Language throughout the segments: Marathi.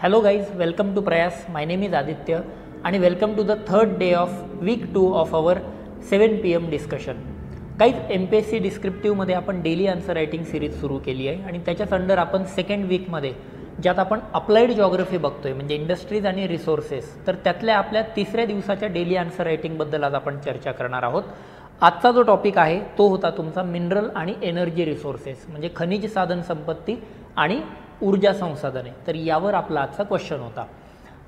Hello guys, welcome to Prayas. My name is Aditya and welcome to the third day of week 2 of our 7 PM discussion. Guys, MPSC descriptive मध्ये आपण डेली आन्सर रायटिंग सिरीज सुरू केली आहे आणि त्याच्याच अंडर आपण सेकंड वीक मध्ये ज्यात आपण अप्लाइड जिओग्राफी बघतोय म्हणजे इंडस्ट्रीज आणि रिसोर्सेस, तर त्यातल्या आपल्या तिसऱ्या दिवसाच्या डेली आन्सर रायटिंग बद्दल आज आपण चर्चा करणार आहोत. आजचा जो टॉपिक आहे तो होता तुमचा मिनरल आणि एनर्जी रिसोर्सेस म्हणजे खनिज साधन संपत्ती आणि ऊर्जा संसाधने. तर यावर आपला आजचा क्वेश्चन होता.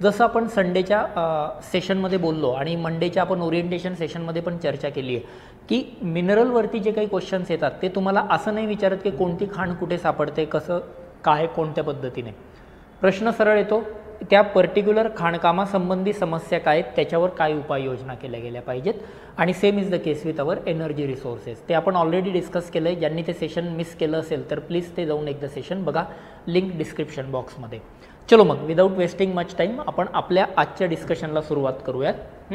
जसं आपण संडेच्या सेशनमध्ये बोललो आणि मंडेच्या आपण ओरिएंटेशन सेशनमध्ये पण चर्चा केली आहे की मिनरलवरती जे काही क्वेश्चन्स येतात ते तुम्हाला असं नाही विचारत की कोणती खाण कुठे सापडते, कसं काय कोणत्या पद्धतीने. प्रश्न सरळ येतो, त्या पर्टिक्युलर खाणकामासंबंधी समस्या काय आहेत, त्याच्यावर काय उपाययोजना केल्या गेल्या पाहिजेत. आणि same is the case with our energy resources. ते आपण ऑलरेडी डिस्कस केलं आहे. ज्यांनी ते सेशन मिस केलं असेल तर प्लीज ते जाऊन एकदा सेशन बघा, लिंक डिस्क्रिप्शन बॉक्समध्ये. चलो मग विदाऊट वेस्टिंग मच टाईम आपण आपल्या आजच्या डिस्कशनला सुरुवात करूयात.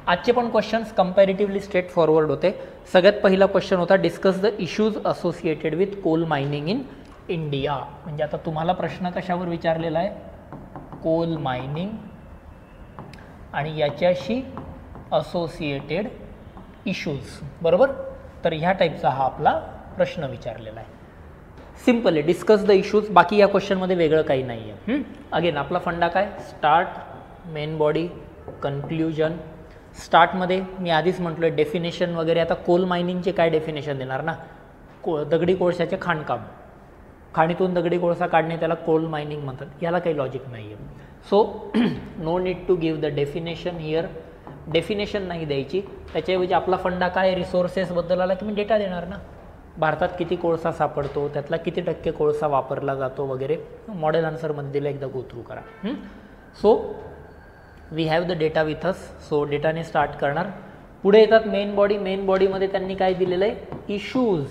आजचे पण क्वेश्चन्स कंपॅरेटिव्हली स्ट्रेट फॉरवर्ड होते. सगळ्यात पहिला क्वेश्चन होता, discuss the issues associated with coal mining in India. म्हणजे आता तुम्हाला प्रश्न कशावर विचारलेला आहे, कोल मायनिंग आणि याच्याशी असोसिएटेड इश्यूज, बरोबर. तर ह्या टाईपचा हा आपला प्रश्न विचारलेला आहे. सिंपल आहे, डिस्कस द इश्यूज. बाकी या क्वेश्चनमध्ये वेगळं काही नाही आहे. अगेन आपला फंडा काय, स्टार्ट, मेन बॉडी, कन्क्ल्युजन. स्टार्टमध्ये मी आधीच म्हटलो आहे डेफिनेशन वगैरे. आता कोल मायनिंगचे काय डेफिनेशन देणार ना, दगडी कोळशाचे खाणकाम, खाणीतून दगडी कोळसा काढणे त्याला कोल मायनिंग म्हणतात. याला काही लॉजिक नाही आहे. So no need to give the definition here. Definition नाही द्यायची. त्याच्याऐवजी आपला फंडा काय, रिसोर्सेसबद्दल आला की मी डेटा देणार ना. भारतात किती कोळसा सापडतो, त्यातला किती टक्के कोळसा वापरला जातो वगैरे मॉडेल आन्सरमध्ये दिलं, एकदा गो थ्रू करा. So we have the data with us. So डेटाने स्टार्ट करणार. पुढे येतात मेन बॉडी. मेन बॉडीमध्ये त्यांनी काय दिलेलं आहे, इश्यूज.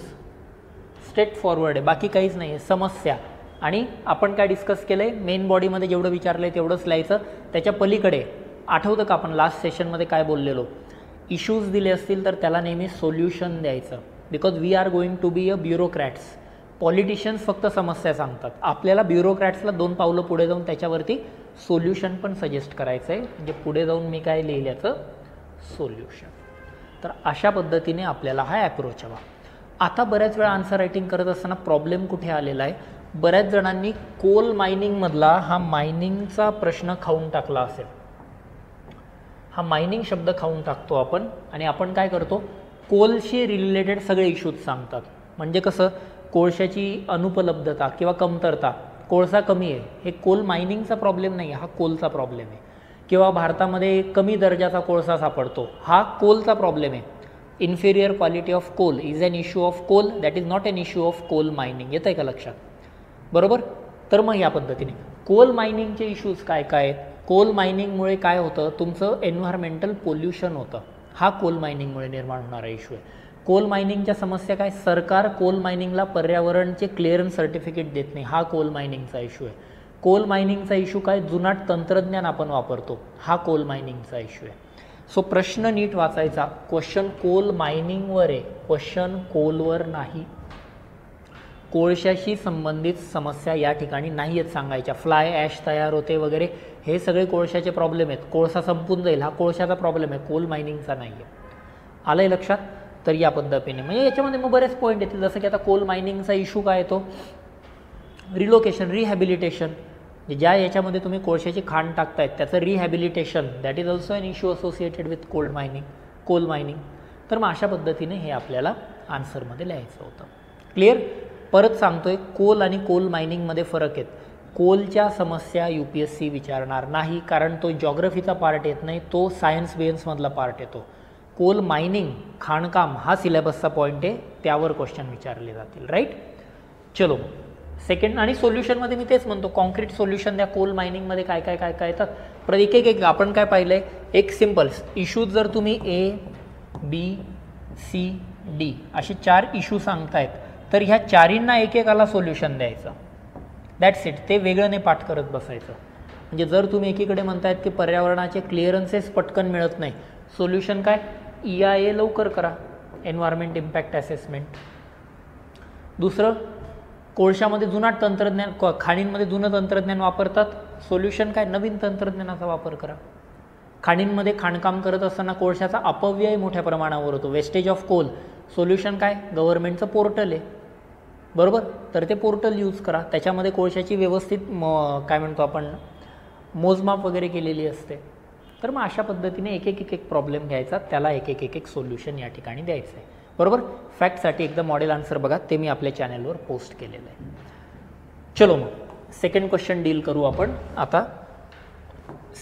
स्ट्रेट फॉरवर्ड आहे, बाकी काहीच नाही आहे, समस्या. आणि आपण काय डिस्कस केलं आहे, मेन बॉडीमध्ये जेवढं विचारलं आहे तेवढंच लिहायचं. त्याच्या पलीकडे आठवतं का आपण लास्ट सेशनमध्ये काय बोललेलो, इश्यूज दिले असतील तर त्याला नेहमी सोल्युशन द्यायचं. Because we are going to be a bureaucrats. Politicians फक्त समस्या सांगतात, आपल्याला ब्युरोक्रॅट्सला 2 पावलं पुढे जाऊन त्याच्यावरती सोल्युशन पण सजेस्ट करायचं आहे. म्हणजे पुढे जाऊन मी काय लिहिल्याचं, सोल्युशन. तर अशा पद्धतीने आपल्याला हा ॲप्रोच हवा. आता बऱ्याच वेळा आन्सर रायटिंग करत असताना प्रॉब्लेम कुठे आलेला आहे, बऱ्याच जणांनी कोल मायनिंगमधला हा मायनिंगचा प्रश्न खाऊन टाकला असेल. हा मायनिंग शब्द खाऊन टाकतो आपण आणि आपण काय करतो, कोलशी रिलेटेड सगळे इश्यूज सांगतात. म्हणजे कसं, कोळशाची अनुपलब्धता किंवा कमतरता, कोळसा कमी आहे, हे कोल मायनिंगचा प्रॉब्लेम नाही आहे, हा कोलचा प्रॉब्लेम आहे. किंवा भारतामध्ये कमी दर्जाचा कोळसा सापडतो, हा कोलचा प्रॉब्लेम आहे. Inferior quality of coal is an issue of coal, that is not an issue of coal mining. येतं आहे का लक्षात, बरोबर. तर मग या पद्धतीने कोल मायनिंगचे इश्यूज काय काय आहेत. कोल मायनिंगमुळे काय होतं, तुमचं एन्व्हायरमेंटल पोल्युशन होतं, हा कोल मायनिंगमुळे निर्माण होणारा इश्यू आहे. कोल मायनिंगच्या समस्या काय, सरकार कोल मायनिंगला पर्यावरणचे क्लिअरन्स सर्टिफिकेट देत नाही, हा कोल मायनिंगचा इश्यू आहे. कोल मायनिंगचा इश्यू काय, जुनाट तंत्रज्ञान आपण वापरतो, हा कोल मायनिंगचा इश्यू आहे. सो प्रश्न नीट वाचायचा. क्वेश्चन कोल मायनिंगवर आहे, क्वेश्चन कोलवर नाही. कोळशाशी संबंधित समस्या या ठिकाणी नाही आहेत सांगायच्या. फ्लाय ॲश तयार होते वगैरे, हे सगळे कोळशाचे प्रॉब्लेम आहेत. कोळसा संपून जाईल, हा कोळशाचा प्रॉब्लेम आहे, कोल मायनिंगचा नाही आहे. आलं आहे लक्षात. तर या पद्धतीने म्हणजे याच्यामध्ये मग बरेच पॉईंट येतील. जसं की आता कोल मायनिंगचा इश्यू काय येतो, रिलोकेशन, रिहॅबिलिटेशन. ज्या याच्यामध्ये तुम्ही कोळशाची खाण टाकतायत त्याचं rehabilitation, that is also an issue associated with coal mining. तर मग अशा पद्धतीने हे आपल्याला आन्सरमध्ये लिहायचं होतं. क्लिअर. परत सांगतोय, कोल आणि कोल मायनिंगमध्ये फरक आहेत. कोलच्या समस्या UPSC विचारणार नाही, कारण तो जॉग्रफीचा पार्ट येत नाही, तो सायन्स बियन्समधला पार्ट येतो. कोल मायनिंग, खाणकाम हा सिलेबसचा पॉईंट आहे, त्यावर क्वेश्चन विचारले जातील. राईट. चलो सेकंड. आणि सोल्युशनमध्ये मी तेच म्हणतो, कॉन्क्रीट सोल्युशन द्या. कोल मायनिंगमध्ये काय काय काय काय येतात, तर एक आपण काय पाहिलं आहे, एक सिम्पल इश्यूज. जर तुम्ही ABCD असे 4 इश्यू सांगतायत तर ह्या 4ंना एकेकाला सोल्युशन द्यायचं. That's it. ते वेगळं नाही पाठ करत बसायचं. म्हणजे जर तुम्ही एकीकडे म्हणतायत की पर्यावरणाचे क्लिअरन्सेस पटकन मिळत नाही, सोल्युशन काय, EIA लवकर करा, एन्व्हायरमेंट इम्पॅक्ट असेसमेंट. दुसरं, कोळशामध्ये जुनाट तंत्रज्ञान, खाणींमध्ये जुनं तंत्रज्ञान वापरतात, सोल्युशन काय, नवीन तंत्रज्ञानाचा वापर करा. खाणींमध्ये खाणकाम करत असताना कोळशाचा अपव्यय मोठ्या प्रमाणावर होतो, वेस्टेज ऑफ कोल. सोल्युशन काय, गव्हर्नमेंटचं पोर्टल आहे, बरोबर. तर ते पोर्टल यूज करा, त्याच्यामध्ये कोळशाची व्यवस्थित काय म्हणतो आपण मोजमाप वगैरे केलेली असते. तर मग अशा पद्धतीने एक एक प्रॉब्लेम घ्यायचा, त्याला एक एक सोल्युशन या ठिकाणी द्यायचं आहे, बरोबर. फॅक्टसाठी एकदा मॉडेल आन्सर बघा, ते मी आपल्या चॅनलवर पोस्ट केलेलं आहे. चलो मग सेकंड क्वेश्चन डील करू आपण आता.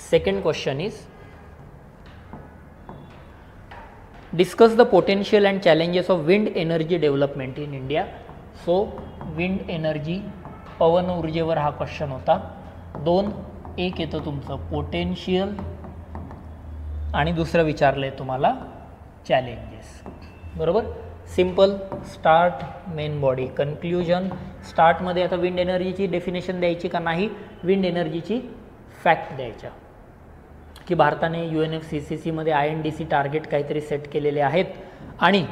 Second question is discuss the potential and challenges of wind energy development in India. So wind energy, पवन ऊर्जेवर हा क्वेश्चन होता. 2 एक येतं तुमचं पोटेन्शियल आणि दुसरं विचारलं आहे तुम्हाला चॅलेंजेस, बरोबर. Simple. Start, main body, conclusion. स्टार्टमध्ये आता विंड एनर्जीची डेफिनेशन द्यायची का नाही, विंड एनर्जीची फॅक्ट द्यायच्या की भारताने UNFCCCमध्ये INDC टार्गेट काहीतरी सेट केलेले आहेत आणि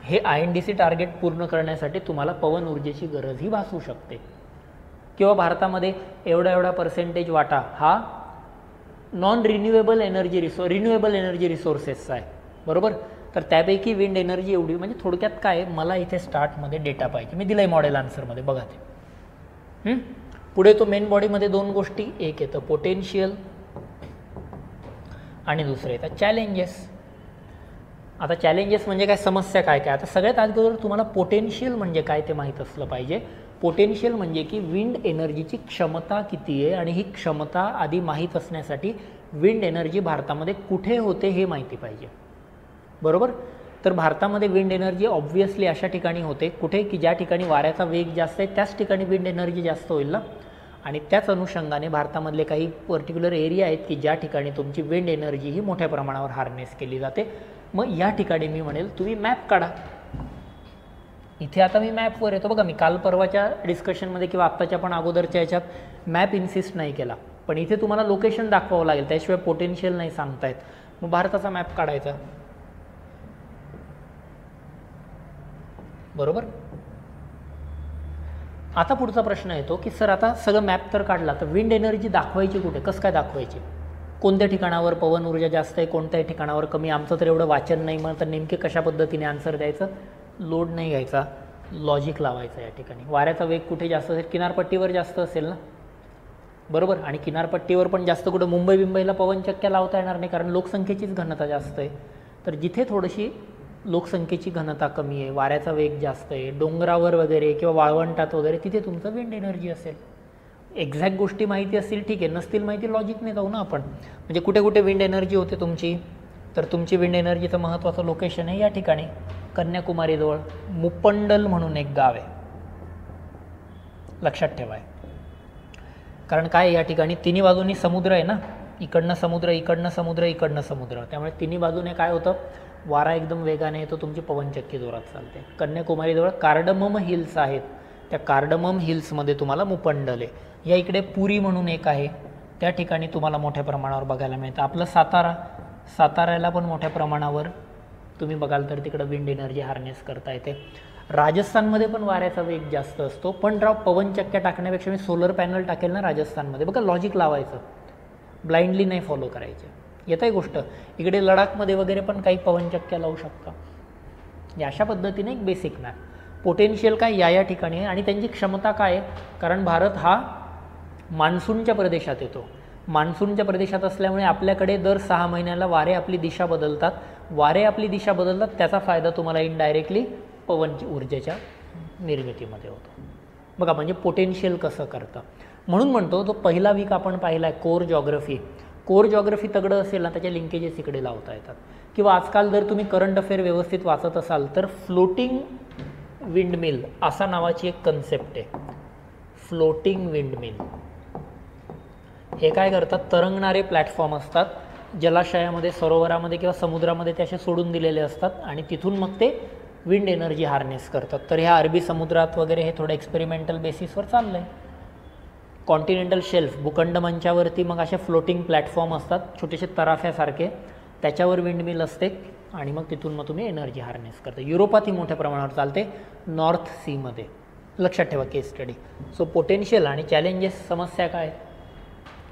हे INDC टार्गेट पूर्ण करण्यासाठी तुम्हाला पवन ऊर्जेची गरजही भासू शकते, किंवा भारतामध्ये एवढा पर्सेंटेज वाटा हा non renewable energy renewable energy रिसोर्सेसचा आहे, बरोबर. तर त्यापैकी विंड एनर्जी एवढी, म्हणजे थोडक्यात काय, मला इथे स्टार्टमध्ये डेटा पाहिजे, मी दिला आहे मॉडेल आन्सरमध्ये बघा ते. पुढे तो मेन बॉडीमध्ये 2 गोष्टी, एक येतं पोटेन्शियल आणि दुसरं येतं चॅलेंजेस. आता चॅलेंजेस म्हणजे काय, समस्या काय काय. आता सगळ्यात अगोदर तुम्हाला पोटेन्शियल म्हणजे काय ते माहीत असलं पाहिजे. पोटेन्शियल म्हणजे की विंड एनर्जीची क्षमता किती आहे, आणि ही क्षमता आधी माहीत असण्यासाठी विंड एनर्जी भारतामध्ये कुठे होते हे माहिती पाहिजे, बरोबर. तर भारतामध्ये विंड एनर्जी ऑब्व्हियसली अशा ठिकाणी होते कुठे, की ज्या ठिकाणी वाऱ्याचा वेग जास्त आहे त्याच ठिकाणी विंड एनर्जी जास्त होईल ना. आणि त्याच अनुषंगाने भारतामधले काही पर्टिक्युलर एरिया आहेत की ज्या ठिकाणी तुमची विंड एनर्जी ही मोठ्या प्रमाणावर हार्नेस केली जाते. मग या ठिकाणी मी म्हणेल तुम्ही मॅप काढा. इथे आता मी मॅपवर येतो बघा, मी काल परवाच्या डिस्कशनमध्ये किंवा आत्ताच्या पण अगोदरच्या याच्यात मॅप इन्सिस्ट नाही केला, पण इथे तुम्हाला लोकेशन दाखवावं लागेल, त्याशिवाय पोटेन्शियल नाही सांगतायत. मग भारताचा मॅप काढायचा, बरोबर. आता पुढचा प्रश्न येतो की सर आता सगळं मॅप तर काढला, तर विंड एनर्जी दाखवायची कुठे, कसं काय दाखवायची, कोणत्या ठिकाणावर पवन ऊर्जा जास्त आहे, कोणत्या ठिकाणावर कमी. आमचं तर एवढं वाचन नाही, मग तर नेमके कशा पद्धतीने आन्सर द्यायचं, लोड नाही घ्यायचा, लॉजिक लावायचं. या ठिकाणी वाऱ्याचा वेग कुठे जास्त असेल, किनारपट्टीवर जास्त असेल ना, बरोबर. आणि किनारपट्टीवर पण जास्त कुठं मुंबईला पवनचक्क्या लावता येणार नाही, कारण लोकसंख्येचीच घनता जास्त आहे. तर जिथे थोडीशी लोकसंख्येची घनता कमी आहे, वाऱ्याचा वेग जास्त आहे, डोंगरावर वगैरे किंवा वाळवंटात वगैरे, तिथे तुमचं विंड एनर्जी असेल. एक्झॅक्ट गोष्टी माहिती असतील ठीक आहे, नसतील माहिती लॉजिकने जाऊ ना आपण. म्हणजे कुठे कुठे विंड एनर्जी होते तुमची, तर तुमची विंड एनर्जीचं महत्त्वाचं लोकेशन आहे या ठिकाणी कन्याकुमारीजवळ मुप्पंडल म्हणून एक गाव आहे, लक्षात ठेवा. कारण काय, या ठिकाणी तिन्ही बाजूनी समुद्र आहे ना, इकडनं समुद्र, इकडनं समुद्र, इकडनं समुद्र. त्यामुळे तिन्ही बाजूने काय होतं, वारा एकदम वेगाने येतो, तुमची पवनचक्की जोरात चालते. कन्याकुमारीजवळ कार्डमम हिल्स आहेत, त्या कार्डमम हिल्समध्ये तुम्हाला मुप्पंडल आहे. या इकडे पुरी म्हणून एक आहे, त्या ठिकाणी तुम्हाला मोठ्या प्रमाणावर बघायला मिळतं. आपलं साताऱ्याला पण मोठ्या प्रमाणावर तुम्ही बघाल तर तिकडं विंड एनर्जी हार्नेस करता येते. राजस्थानमध्ये पण वाऱ्याचा वेग जास्त असतो, पण पवनचक्क्या टाकण्यापेक्षा मी सोलर पॅनल टाकेल ना राजस्थानमध्ये. बघा लॉजिक लावायचं, ब्लाइंडली नाही फॉलो करायचे. येत आहे गोष्ट. इकडे लडाखमध्ये वगैरे पण काही पवनचक्क्या लावू शकता. अशा पद्धतीने एक बेसिक मॅप. पोटेन्शियल काय या ठिकाणी आहे आणि त्यांची क्षमता काय आहे, कारण भारत हा मान्सूनच्या प्रदेशात येतो. मान्सूनच्या प्रदेशात असल्यामुळे आपल्याकडे दर 6 महिन्याला वारे आपली दिशा बदलतात. वारे आपली दिशा बदलतात त्याचा फायदा तुम्हाला इनडायरेक्टली पवन ऊर्जेच्या निर्मितीमध्ये होतो. बघा म्हणजे पोटेन्शियल कसं करतं. म्हणून म्हणतो जो पहिला वीक आपण पाहिला आहे कोर जॉग्रफी, कोर जॉग्रफी तगडं असेल ना त्याच्या लिंकेजेस इकडे लावता येतात. किंवा आजकाल जर तुम्ही करंट अफेअर व्यवस्थित वाचत असाल तर फ्लोटिंग विंडमिल असा नावाची एक कन्सेप्ट आहे. फ्लोटिंग विंडमिल हे काय करतात, तरंगणारे प्लॅटफॉर्म असतात जलाशयामध्ये, सरोवरामध्ये किंवा समुद्रामध्ये ते असे सोडून दिलेले असतात आणि तिथून मग ते विंड एनर्जी हार्नेस करतात. तर ह्या अरबी समुद्रात वगैरे हे थोडं एक्सपेरिमेंटल बेसिसवर चाललं आहे. कॉन्टिनेंटल शेल्फ भूखंड मंचावरती मग असे फ्लोटिंग प्लॅटफॉर्म असतात छोटेसे तराफ्यासारखे, त्याच्यावर विंडमिल असते आणि मग तिथून मग तुम्ही एनर्जी हार्नेस करता. युरोपात ही मोठ्या प्रमाणावर चालते, नॉर्थ सीमध्ये. लक्षात ठेवा केस स्टडी. सो पोटेन्शियल आणि चॅलेंजेस, समस्या काय,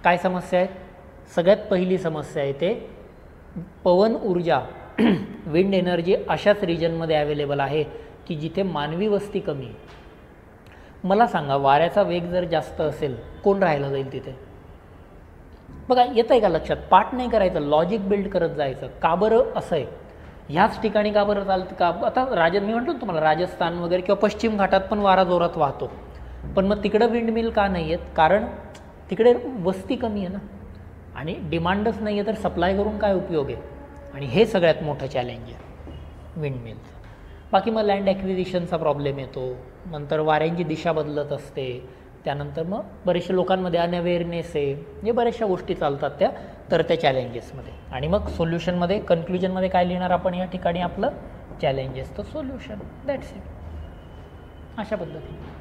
काय समस्या आहे? सगळ्यात पहिली समस्या येते पवन ऊर्जा विंड एनर्जी अशाच रिजनमध्ये अवेलेबल आहे की जिथे मानवी वस्ती कमी आहे। मला सांगा, वाऱ्याचा वेग जर जास्त असेल, कोण राहायला जाईल तिथे? बघा, येतं आहे का लक्षात? पाठ नाही करायचं, लॉजिक बिल्ड करत जायचं। का बरं असं आहे? ह्याच ठिकाणी का बरं चालतं? का आता मी म्हटलं तुम्हाला राजस्थान वगैरे किंवा पश्चिम घाटात पण वारा जोरात वाहतो, पण मग तिकडं विंडमिल का नाही आहेत? कारण तिकडे वस्ती कमी आहे ना, आणि डिमांडच नाही आहे, तर सप्लाय करून काय उपयोग आहे? आणि हे सगळ्यात मोठं चॅलेंज आहे विंडमिलचं। बाकी मग लँड ॲक्विजिशनचा प्रॉब्लेम येतो, नंतर वाऱ्यांची दिशा बदलत असते, त्यानंतर मग बरेचशा लोकांमध्ये अनअवेअरनेस आहे, म्हणजे बऱ्याचशा गोष्टी चालतात त्या तर त्या चॅलेंजेसमध्ये। आणि मग सोल्युशनमध्ये कन्क्ल्युजनमध्ये काय लिहिणार आपण या ठिकाणी? आपलं चॅलेंजेस तर सोल्युशन, दॅट्स इट। अशा पद्धतीने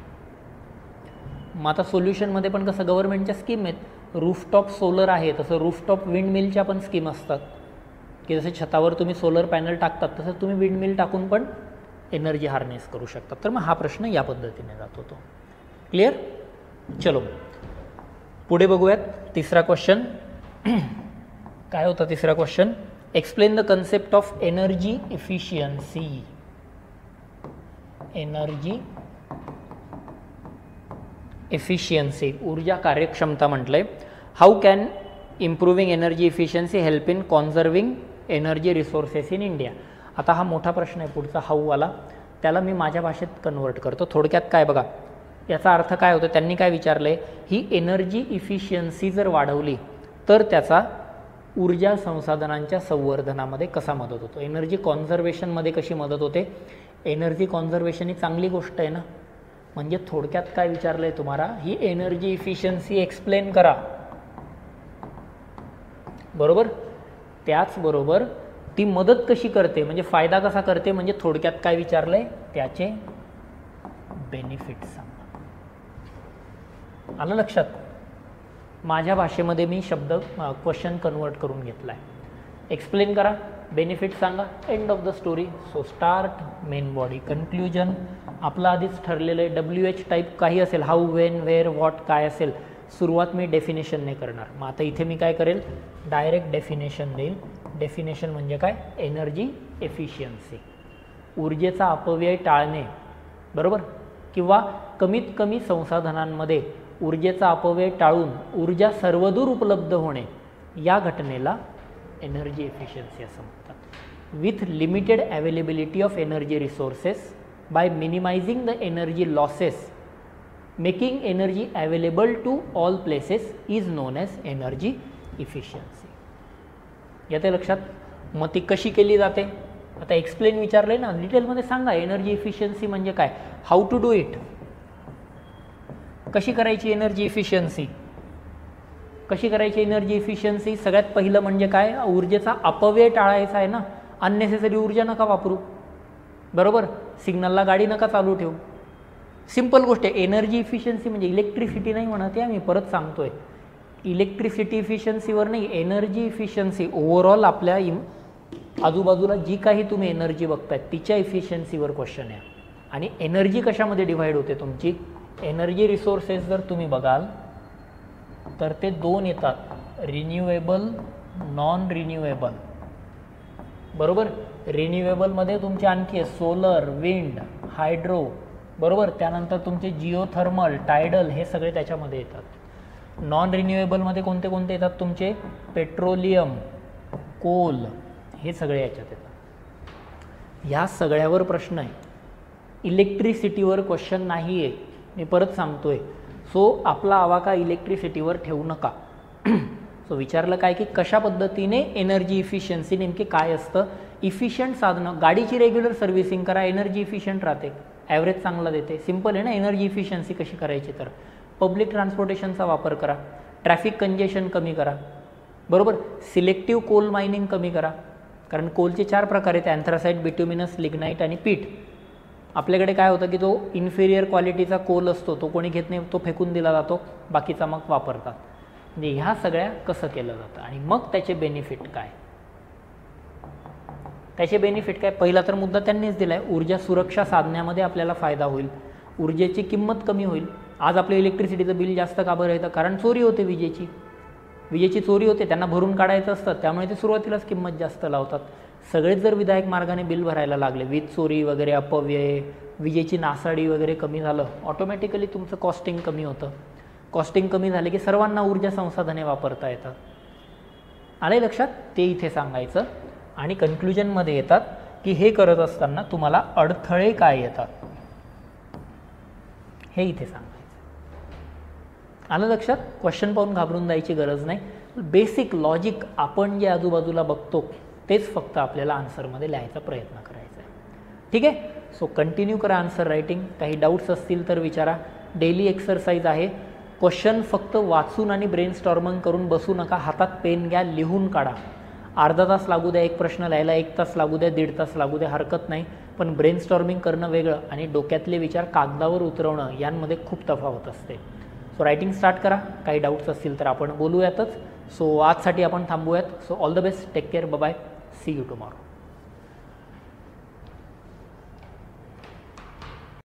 मग आता सोल्युशनमध्ये पण कसं गव्हर्नमेंटच्या स्कीम आहेत, रूफटॉप सोलर आहे, तसं रूफटॉप विंडमिलच्या पण स्कीम असतात की जसे छतावर तुम्ही सोलर पॅनल टाकतात तसं तुम्ही विंडमिल टाकून पण एनर्जी हार्नेस करू शकतात। तर मग हा प्रश्न या पद्धतीने जात होतो। क्लिअर? चलो पुढे बघूयात तिसरा क्वेश्चन। काय होता तिसरा question? Explain the concept of energy efficiency. Energy efficiency, ऊर्जा कार्यक्षमता म्हटलंय। How can improving energy efficiency help in conserving energy resources in India? आता हा मोठा प्रश्न आहे पुढचा हाऊवाला, त्याला मी माझ्या भाषेत कन्वर्ट करतो। थोडक्यात काय बघा, याचा अर्थ काय होतो? त्यांनी काय विचारलं आहे, ही एनर्जी इफिशियन्सी जर वाढवली तर त्याचा ऊर्जा संसाधनांच्या संवर्धनामध्ये कसा मदत होतो? एनर्जी कॉन्झर्वेशनमध्ये कशी मदत होते? एनर्जी कॉन्झर्वेशन ही चांगली गोष्ट आहे ना, म्हणजे थोडक्यात काय विचारलं आहे तुम्हाला, ही एनर्जी इफिशियन्सी एक्सप्लेन करा, बरोबर? त्याचबरोबर ती मदत कशी करते, म्हणजे फायदा कसा करते, म्हणजे थोडक्यात काय विचारलं आहे, त्याचे बेनिफिट सांगा। आलं लक्षात? माझ्या भाषेमध्ये मी शब्द क्वेश्चन कन्वर्ट करून घेतला आहे। एक्सप्लेन करा, बेनिफिट सांगा, end of the story. So start, main body, conclusion आपलं आधीच ठरलेलं आहे। WH टाईप काही असेल, हाऊ, वेन, वेअर, व्हॉट काय असेल, सुरुवात मी डेफिनेशनने करणार। मग आता इथे मी काय करेल, डायरेक्ट डेफिनेशन देईल। डेफिनेशन म्हणजे काय? एनर्जी एफिशियन्सी, ऊर्जेचा अपव्यय टाळणे, बरोबर, किंवा कमीत कमी संसाधनांमध्ये ऊर्जेचा अपव्यय टाळून ऊर्जा सर्वदूर उपलब्ध होणे, या घटनेला एनर्जी एफिशियन्सी असं म्हणतात। With limited availability of energy resources by minimising the energy losses making energy available to all places is known as energy efficiency. येते लक्षात? मग ती कशी केली जाते? आता एक्सप्लेन विचारले ना, डिटेलमध्ये सांगा एनर्जी इफिशियन्सी म्हणजे काय, हाऊ टू डू इट, कशी करायची एनर्जी इफिशियन्सी, कशी करायची एनर्जी इफिशियन्सी? सगळ्यात पहिलं म्हणजे काय, ऊर्जेचा अपव्यय टाळायचा आहे ना, अननेसेसरी ऊर्जा नका वापरू, बरोबर, सिग्नलला गाडी नका चालू ठेवू, सिंपल गोष्ट आहे। एनर्जी इफिशियन्सी म्हणजे इलेक्ट्रिसिटी नाही म्हणत आहे, मी परत सांगतोय, इलेक्ट्रिसिटी इफिशियन्सीवर नाही, एनर्जी इफिशियन्सी ओव्हरऑल आपल्या आजूबाजूला जी काही तुम्ही एनर्जी बघताय तिच्या इफिशियन्सीवर क्वेश्चन आहे। आणि एनर्जी कशामध्ये डिव्हाइड होते तुमची? एनर्जी रिसोर्सेस जर तुम्ही बघाल तर ते दोन येतात, रिन्युएबल, नॉन रिन्युएबल, बरोबर। रिन्युएबलमध्ये तुमचे आणखी आहे सोलर, विंड, हायड्रो, बरोबर, त्यानंतर तुमचे जिओथर्मल, टायडल, हे सगळे त्याच्यामध्ये येतात। नॉन रिन्युएबलमध्ये कोणते कोणते येतात तुमचे? पेट्रोलियम, कोल, हे सगळे याच्यात येतात। ह्या सगळ्यावर प्रश्न आहे, इलेक्ट्रिसिटीवर क्वेश्चन नाही आहे, मी परत सांगतोय। सो आपला आवाका इलेक्ट्रिसिटीवर ठेवू नका। सो विचारलं काय की कशा पद्धतीने एनर्जी इफिशियन्सी नेमके काय असतं? इफिशियंट साधनं, गाडीची रेग्युलर सर्व्हिसिंग करा, एनर्जी इफिशियंट राहते, ॲव्हरेज चांगला देते, सिंपल आहे ना। एनर्जी इफिशियन्सी कशी करायची? तर पब्लिक ट्रान्सपोर्टेशनचा वापर करा, ट्रॅफिक कंजेशन कमी करा, बरोबर, सिलेक्टिव्ह कोल मायनिंग कमी करा, कारण कोलचे 4 प्रकार आहेत, अँथ्रासाइट, बिट्युमिनस, लिग्नाइट आणि पीठ। आपल्याकडे काय होतं की तो इन्फेरियर क्वालिटीचा कोल असतो, तो कोणी घेत नाही, तो फेकून दिला जातो, बाकीचा मग वापरतात। म्हणजे ह्या सगळ्या कसं केलं जातं आणि मग त्याचे बेनिफिट काय? त्याचे बेनिफिट काय? पहिला तर मुद्दा त्यांनीच दिला आहे, ऊर्जा सुरक्षा साधण्यामध्ये आपल्याला फायदा होईल, ऊर्जेची किंमत कमी होईल। आज आपलं इलेक्ट्रिसिटीचं बिल जास्त का बरं येतं? कारण चोरी होते विजेची, विजेची चोरी होते, त्यांना भरून काढायचं असतं, त्यामुळे ते सुरुवातीलाच किंमत जास्त लावतात. सगळेच जर विधायक मार्गाने बिल भरायला लागले, वीज चोरी वगैरे, अपव्यय, विजेची नासाडी वगैरे कमी झालं, ऑटोमॅटिकली तुमचं कॉस्टिंग कमी होतं. कॉस्टिंग कमी झाले की सर्वांना ऊर्जा संसाधने वापरता येतात. आले लक्षात? ते इथे सांगायचं. आणि कन्क्लुजनमध्ये येतात की हे करत असताना तुम्हाला अडथळे काय येतात हे इथे सांगायचं. आलं लक्षात? क्वेश्चन पाहून घाबरून जायची गरज नाही. बेसिक लॉजिक आपण जे आजूबाजूला बघतो तेच फक्त आपल्याला आन्सरमध्ये लिहायचा प्रयत्न करायचा आहे. ठीक आहे? सो कंटिन्यू करा आन्सर रायटिंग. काही डाऊट्स असतील तर विचारा. डेली एक्सरसाइज आहे. क्वेश्चन फक्त वाचून आणि ब्रेनस्टॉर्मिंग करून बसू नका. हातात पेन घ्या, लिहून काढा. अर्धा तास लागू द्या एक प्रश्न लिहायला, 1 तास लागू द्या, 1.5 तास लागू द्या, हरकत नाही. पण ब्रेनस्टॉर्मिंग करणं वेगळं आणि डोक्यातले विचार कागदावर उतरवणं यांमध्ये खूप तफावत असते. सो रायटिंग स्टार्ट करा. काही डाऊट्स असतील तर आपण बोलूयातच. सो आजसाठी आपण थांबूयात. So all the best, take care, bye bye, see you tomorrow.